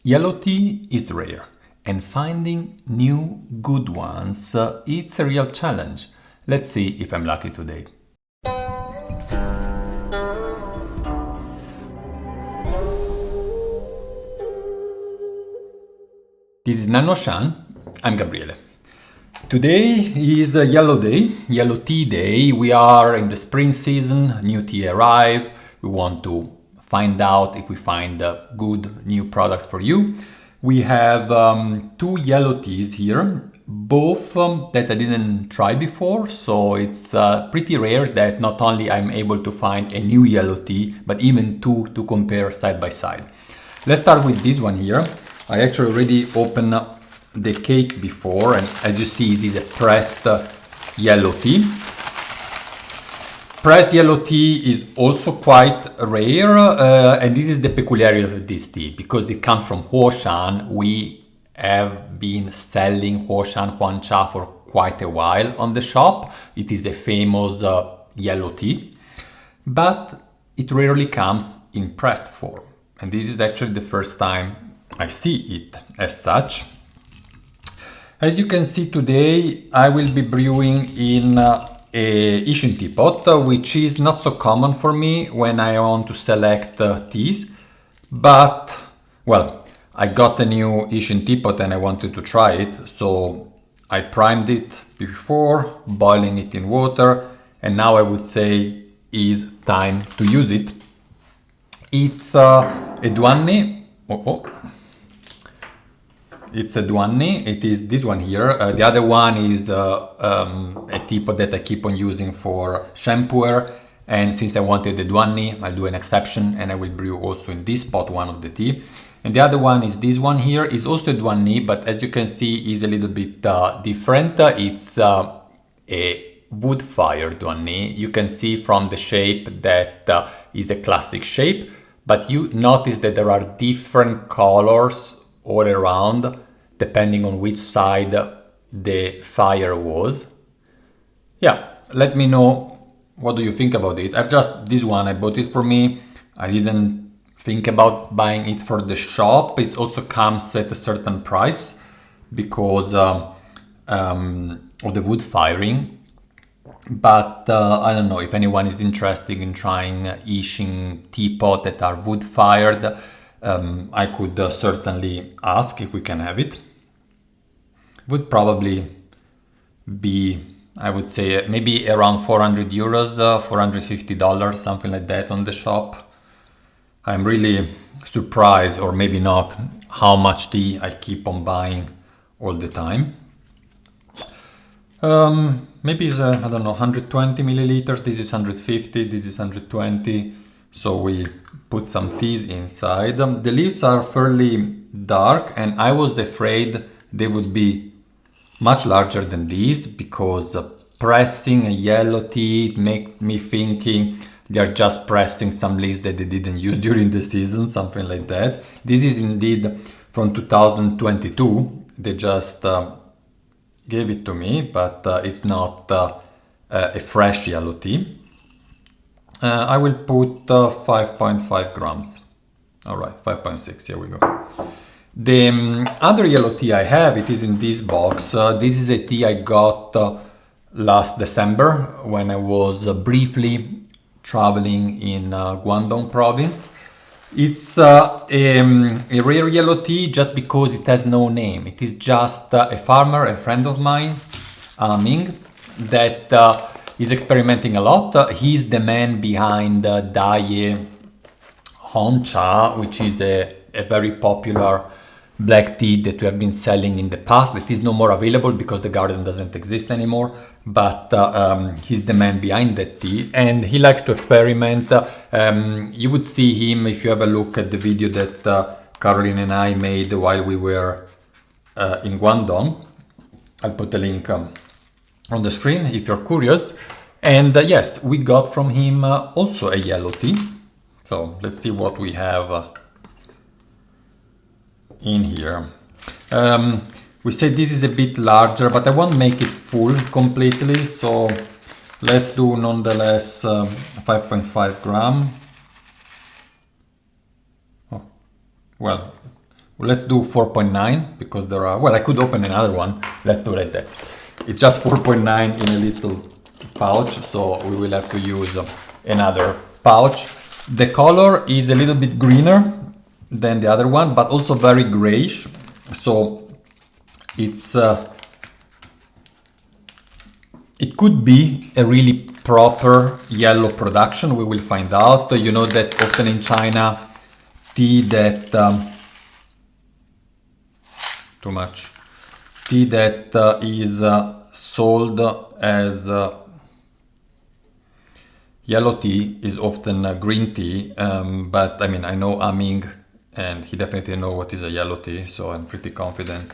Yellow tea is rare, and finding new good ones, it's a real challenge. Let's see if I'm lucky today. This is Nannuoshan. I'm Gabriele. Today is a yellow tea day. We are in the spring season, new tea arrive. We want to find out if we find good new products for you. We have two yellow teas here, both that I didn't try before, so it's pretty rare that not only I'm able to find a new yellow tea, but even two to compare side by side. Let's start with this one here. I actually already opened the cake before, and as you see, this is a pressed yellow tea. Pressed yellow tea is also quite rare, and this is the peculiarity of this tea, because it comes from Huoshan. We have been selling Huoshan Huangya for quite a while on the shop. It is a famous yellow tea, but it rarely comes in pressed form. And this is actually the first time I see it as such. As you can see today, I will be brewing in a Huoshan teapot, which is not so common for me when I want to select teas. But, well, I got a new Huoshan teapot and I wanted to try it. So I primed it before, boiling it in water. And now I would say is time to use it. It's a Duanni. It's a Duanni. It is this one here. The other one is a teapot that I keep on using for shampooer. And since I wanted the Duanni, I'll do an exception and I will brew also in this pot one of the tea. And the other one is this one here. Is also a Duanni, but as you can see, is a little bit different. It's a wood-fired Duanni. You can see from the shape that is a classic shape, but you notice that there are different colors all around, depending on which side the fire was. Yeah, let me know what do you think about it. I've just, this one, I bought it for me. I didn't think about buying it for the shop. It also comes at a certain price because of the wood firing. But I don't know if anyone is interested in trying Huoshan teapot that are wood fired. I could certainly ask if we can have it. Would probably be, I would say, maybe around 400 euros, $450, something like that on the shop. I'm really surprised, or maybe not, how much tea I keep on buying all the time. Maybe it's, I don't know, 120 milliliters. This is 150, this is 120. So we put some teas inside. The leaves are fairly dark and I was afraid they would be much larger than these because pressing a yellow tea, it made me thinking they're just pressing some leaves that they didn't use during the season, something like that. This is indeed from 2022. They just gave it to me, but it's not a fresh yellow tea. I will put 5.5 grams. All right, 5.6, here we go. The other yellow tea I have, it is in this box. This is a tea I got last December when I was briefly traveling in Guangdong province. It's a rare yellow tea just because it has no name. It is just a farmer, a friend of mine, Ming, that is experimenting a lot. He's the man behind Dai Hongcha, which is a very popular black tea that we have been selling in the past. That is no more available because the garden doesn't exist anymore. But he's the man behind that tea and he likes to experiment. You would see him if you have a look at the video that Caroline and I made while we were in Guangdong. I'll put a link on the screen if you're curious. And yes, we got from him also a yellow tea. So let's see what we have in here. We say this is a bit larger, but I won't make it full completely, so let's do nonetheless 5.5 gram. Oh, well, Let's do 4.9 because there are, well, I could open another one. Let's do like that. It's just 4.9 in a little pouch, so we will have to use another pouch. The color is a little bit greener than the other one, but also very grayish. So it's it could be a really proper yellow production. We will find out. You know that often in China, tea that too much tea that is sold as yellow tea is often green tea. But I mean, I know Aming, and he definitely knows what is a yellow tea, so I'm pretty confident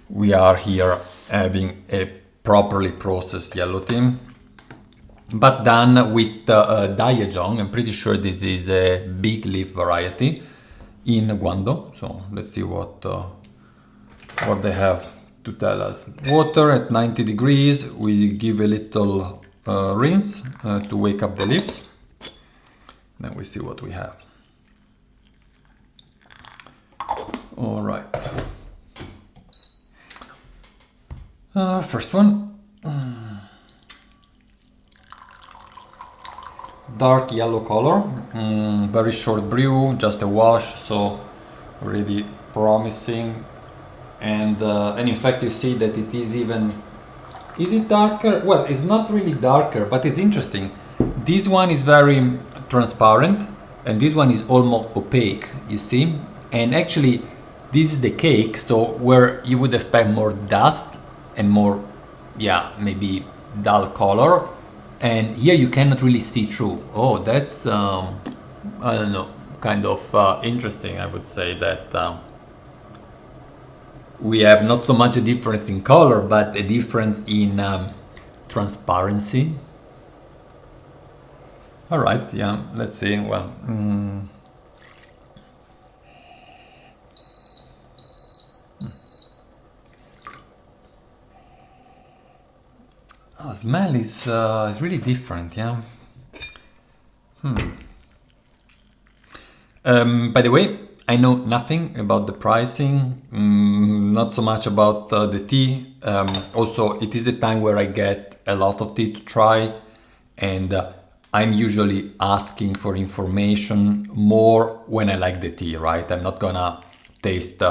we are here having a properly processed yellow tea, but done with Daejong. I'm pretty sure this is a big leaf variety in Guangdong. So let's see what they have to tell us. Water at 90 degrees. We give a little rinse to wake up the leaves. Then we see what we have. All right. First one. Dark yellow color. Very short brew, just a wash, so really promising. And in fact you see that it is even, is it darker? Well, it's not really darker, but it's interesting. This one is very transparent and this one is almost opaque, you see? And actually this is the cake, so where you would expect more dust and more, yeah, maybe dull color, and here you cannot really see through. Oh, that's I don't know, kind of interesting. I would say that we have not so much a difference in color, but a difference in transparency. All right, yeah, let's see. Well, smell is really different, yeah. By the way, I know nothing about the pricing, not so much about the tea. Also, it is a time where I get a lot of tea to try, and I'm usually asking for information more when I like the tea, right? I'm not gonna taste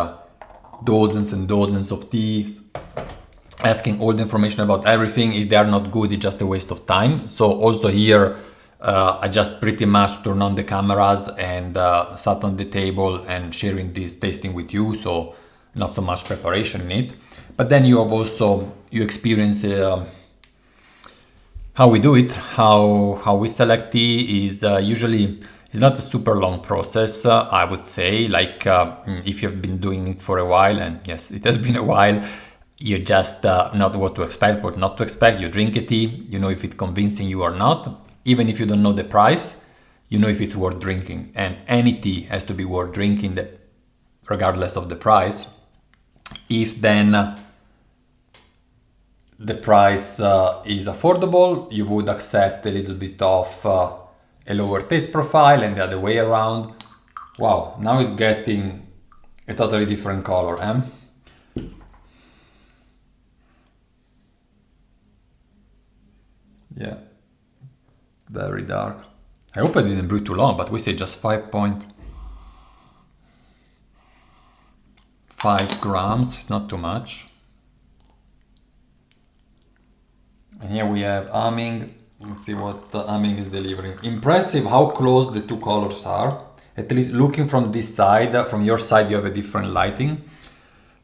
dozens and dozens of teas, asking all the information about everything. If they are not good, it's just a waste of time. So also here, I just pretty much turn on the cameras and sat on the table and sharing this tasting with you. So not so much preparation in it. But then you have also, you experience how we do it, how we select tea is usually, it's not a super long process, I would say. Like if you've been doing it for a while, and yes, it has been a while, you just know what to expect, what not to expect. You drink a tea, you know if it's convincing you or not. Even if you don't know the price, you know if it's worth drinking. And any tea has to be worth drinking, regardless of the price. If then the price is affordable, you would accept a little bit of a lower taste profile, and the other way around. Wow, now it's getting a totally different color, eh? Yeah, very dark. I hope I didn't brew too long, but we say just 5.5 grams, it's not too much. And here we have Aming. Let's see what Aming is delivering. Impressive how close the two colors are. At least looking from this side, from your side you have a different lighting.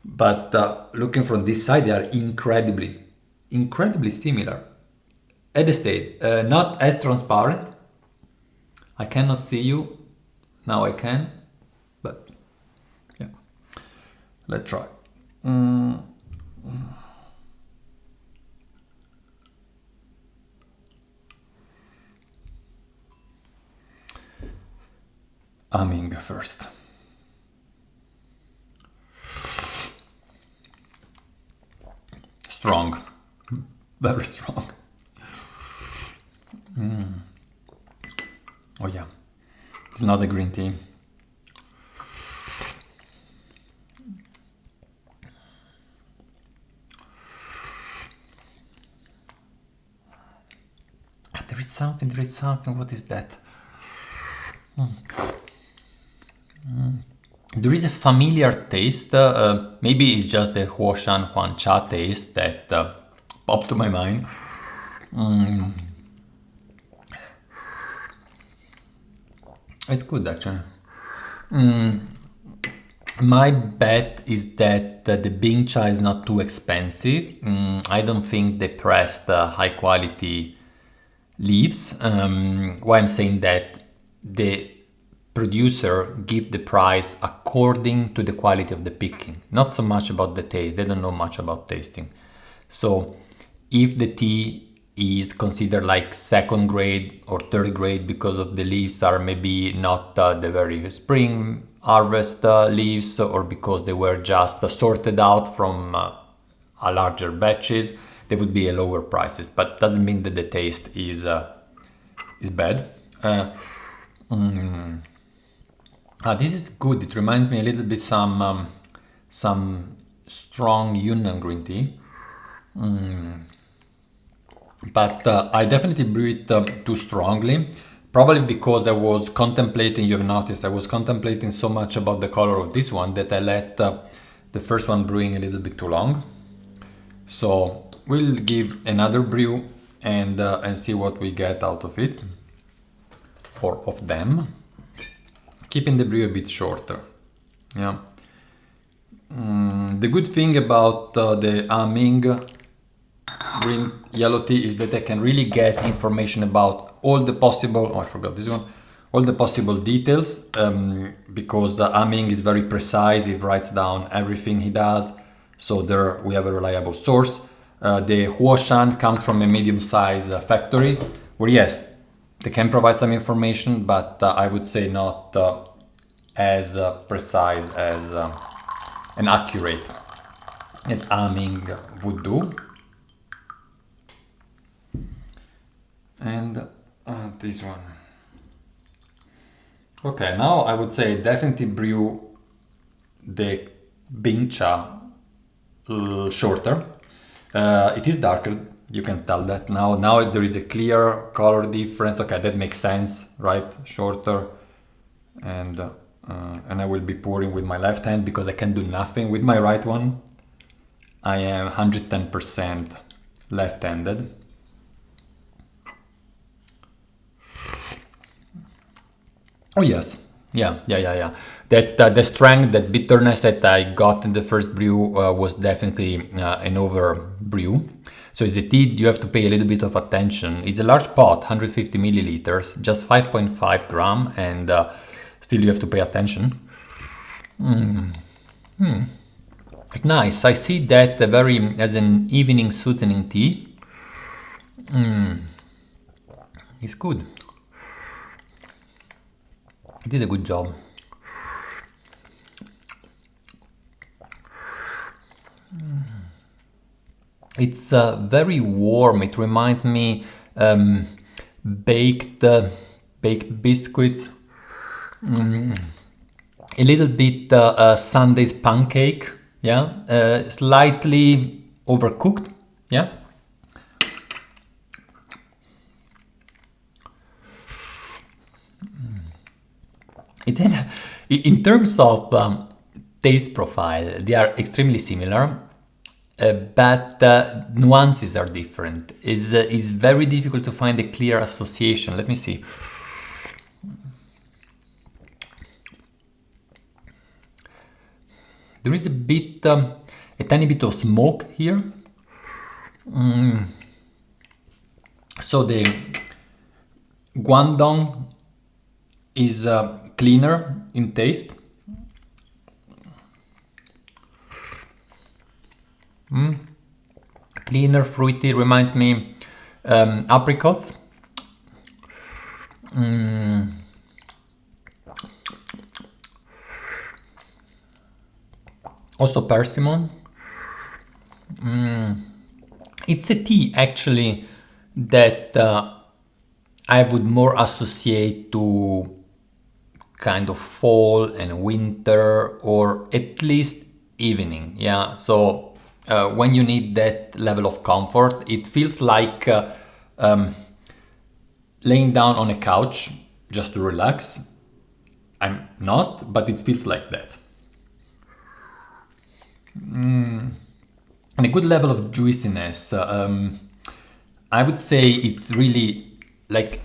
But looking from this side, they are incredibly similar. As I said, not as transparent. I cannot see you. Now I can. But yeah, let's try. Aming first. Strong, very strong. Oh yeah, it's not a green tea. there is something, what is that? There is a familiar taste, maybe it's just the Huoshan Huangya taste that popped to my mind. It's good actually. My bet is that the Bing Cha is not too expensive. I don't think they pressed high quality leaves. Why I'm saying that, the producer give the price according to the quality of the picking, not so much about the taste. They don't know much about tasting. So if the tea is considered like second grade or third grade because of the leaves are maybe not the very spring harvest leaves, or because they were just sorted out from a larger batches, there would be a lower prices, but doesn't mean that the taste is bad. This is good. It reminds me a little bit some strong Yunnan green tea. But I definitely brew it too strongly, probably because I was contemplating, you've noticed, I was contemplating so much about the color of this one that I let the first one brewing a little bit too long. So we'll give another brew and see what we get out of it, or of them, keeping the brew a bit shorter. Yeah. The good thing about the Ming green yellow tea is that I can really get information about all the possible, oh I forgot this one, all the possible details, because Ming is very precise. He writes down everything he does, so there we have a reliable source. The Huoshan comes from a medium-sized factory where, yes, they can provide some information, but I would say not as precise as and accurate as Ming would do. And this one. Okay, now I would say definitely brew the Bing Cha shorter. It is darker, you can tell that now. Now there is a clear color difference. Okay, that makes sense, right? Shorter, and I will be pouring with my left hand because I can do nothing with my right one. I am 110% left-handed. Oh yes, yeah. That the strength, that bitterness that I got in the first brew was definitely an over brew. So it's a tea you have to pay a little bit of attention. It's a large pot, 150 milliliters, just 5.5 gram, and still you have to pay attention. It's nice. I see that as an evening soothing tea. It's good. I did a good job. It's very warm. It reminds me baked biscuits, a little bit Sunday's pancake. Yeah, slightly overcooked. Yeah. In terms of taste profile, they are extremely similar, but nuances are different. It's very difficult to find a clear association. Let me see. There is a tiny bit of smoke here. So the Guangdong is cleaner in taste. Cleaner, fruity, reminds me apricots. Also persimmon. It's a tea actually that I would more associate to kind of fall and winter, or at least evening. Yeah, so when you need that level of comfort, it feels like laying down on a couch just to relax. I'm not, but it feels like that. And a good level of juiciness. I would say it's really like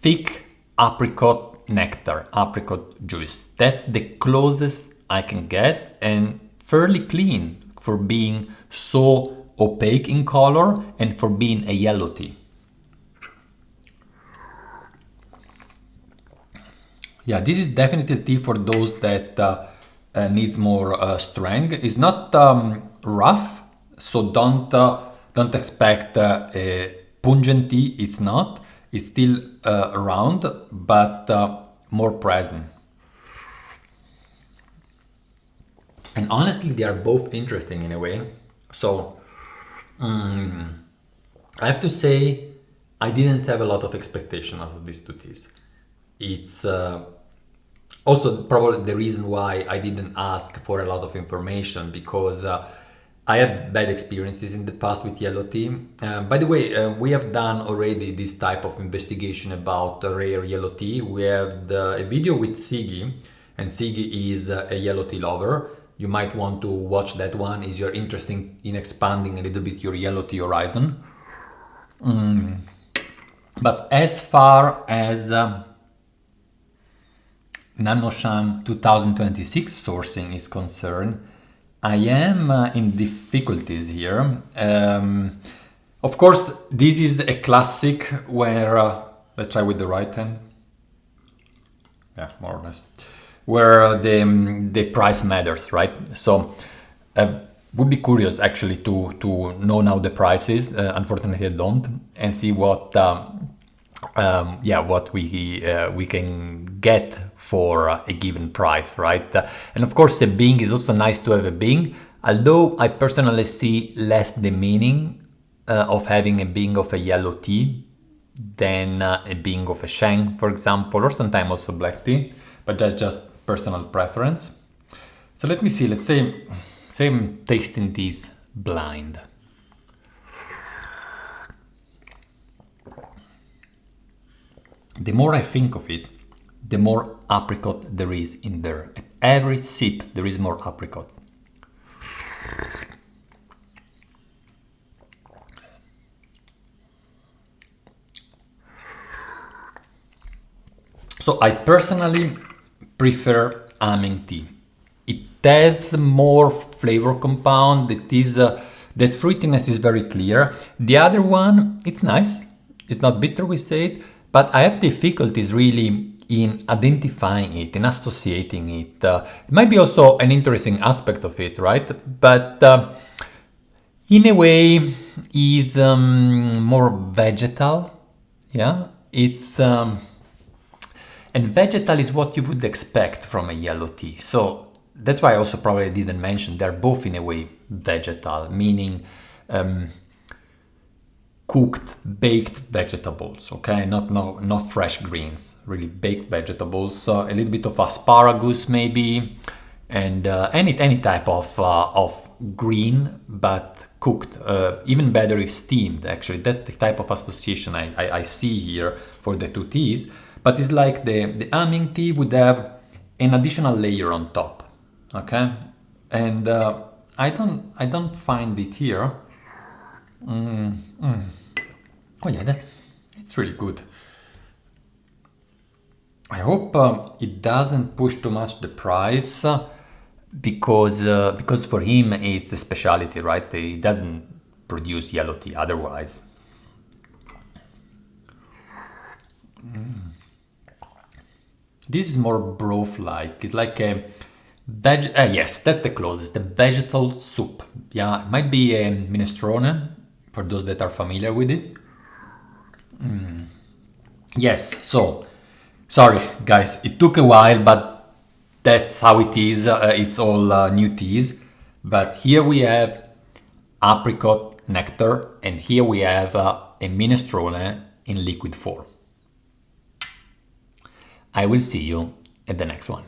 thick apricot nectar, apricot juice. That's the closest I can get, and fairly clean for being so opaque in color and for being a yellow tea. Yeah, this is definitely tea for those that needs more strength. It's not rough, so don't expect a pungent tea. It's not. It's still round, but more present. And honestly, they are both interesting in a way. So I have to say, I didn't have a lot of expectation out of these two teas. It's also probably the reason why I didn't ask for a lot of information, because I had bad experiences in the past with yellow tea. By the way, we have done already this type of investigation about rare yellow tea. We have a video with Sigi, and Sigi is a yellow tea lover. You might want to watch that one if you're interested in expanding a little bit your yellow tea horizon. But as far as Nannuoshan 2026 sourcing is concerned, I am in difficulties here. Of course, this is a classic where, let's try with the right hand. Yeah, more or less. Where the price matters, right? So, would be curious actually to know now the prices. Unfortunately, I don't, and see what what we can get for a given price, right? And of course, a Bing is also nice to have a Bing, although I personally see less the meaning of having a Bing of a yellow tea than a Bing of a Sheng, for example, or sometimes also black tea, but that's just personal preference. So let me see, let's say I'm tasting this blind. The more I think of it, the more apricot there is in there. At every sip, there is more apricot. So I personally prefer Aming tea. It has more flavor compound. It is that fruitiness is very clear. The other one, it's nice. It's not bitter, we say it, but I have difficulties really in identifying it, in associating it. It might be also an interesting aspect of it, right? But in a way, is more vegetal. Yeah, it's and vegetal is what you would expect from a yellow tea. So that's why I also probably didn't mention they're both in a way vegetal, meaning cooked, baked vegetables, okay? Not fresh greens, really baked vegetables. So a little bit of asparagus maybe, and any type of green, but cooked. Even better if steamed, actually. That's the type of association I see here for the two teas. But it's like the Aming tea would have an additional layer on top, okay? And I don't find it here. Oh yeah, it's really good. I hope it doesn't push too much the price, because for him it's a specialty, right? He doesn't produce yellow tea otherwise. This is more broth-like. It's like a yes, that's the closest. The vegetal soup. Yeah, it might be a minestrone for those that are familiar with it. Yes. So, sorry guys, it took a while, but that's how it is. It's all new teas. But here we have apricot nectar, and here we have a minestrone in liquid form. I will see you at the next one.